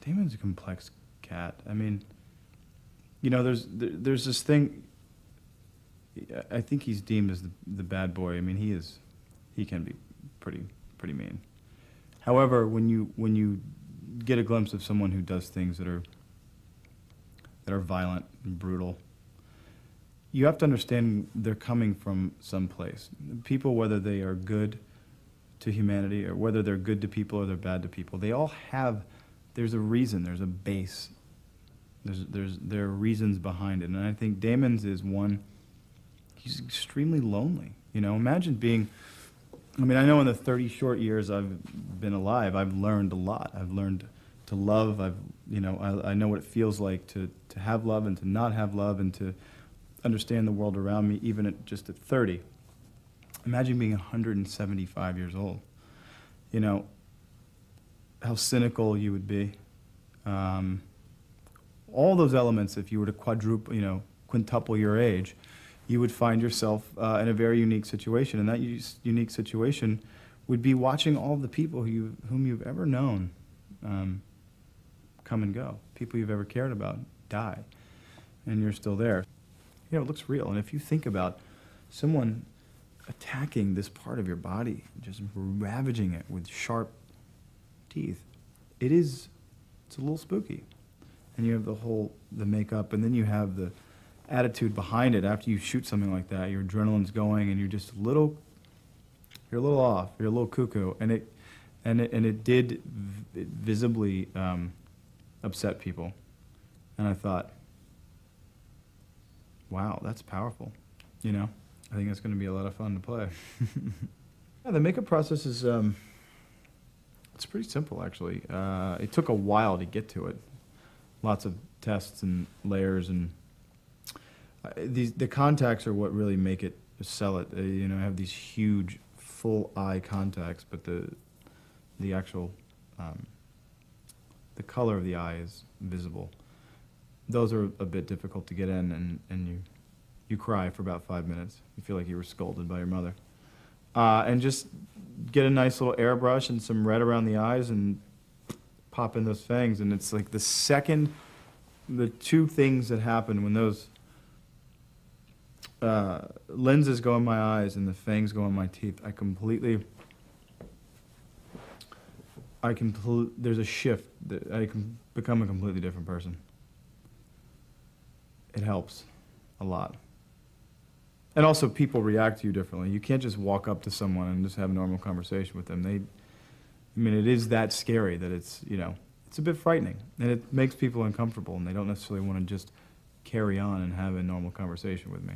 Damon's a complex cat. I mean, you know, there's this thing. I think he's deemed as the bad boy. I mean, he can be pretty mean. However, when you get a glimpse of someone who does things that are violent and brutal, you have to understand they're coming from some place. People, whether they are good to humanity or whether they're good to people or they're bad to people, they all have, there's a reason, there's a base, there are reasons behind it. And I think Damon's is one. He's extremely lonely. You know, imagine being, I mean, I know in the 30 short years I've been alive, I've learned a lot. I've learned to love. I know what it feels like to have love and to not have love and to understand the world around me, even just at 30. Imagine being 175 years old. You know, how cynical you would be. All those elements, if you were to quintuple your age, you would find yourself in a very unique situation. And that unique situation would be watching all the people whom you've ever known come and go. People you've ever cared about die, and you're still there. You know, it looks real. And if you think about someone attacking this part of your body, just ravaging it with sharp teeth, it's a little spooky. And you have the makeup, and then you have the attitude behind it. After you shoot something like that, your adrenaline's going, and you're a little off, you're a little cuckoo, and it did visibly upset people. And I thought, wow, that's powerful. You know, I think it's going to be a lot of fun to play. Yeah, the makeup process is it's pretty simple, actually. It took a while to get to it. Lots of tests and layers, and the contacts are what really make it sell it. You know, I have these huge full eye contacts, but the actual the color of the eye is visible. Those are a bit difficult to get in, and you cry for about 5 minutes. You feel like you were scolded by your mother. And just get a nice little airbrush and some red around the eyes and pop in those fangs. And it's like the two things that happen when those lenses go in my eyes and the fangs go in my teeth, there's a shift that I can become a completely different person. It helps a lot. And also, people react to you differently. You can't just walk up to someone and just have a normal conversation with them. I mean, it is that scary that it's a bit frightening. And it makes people uncomfortable, and they don't necessarily want to just carry on and have a normal conversation with me.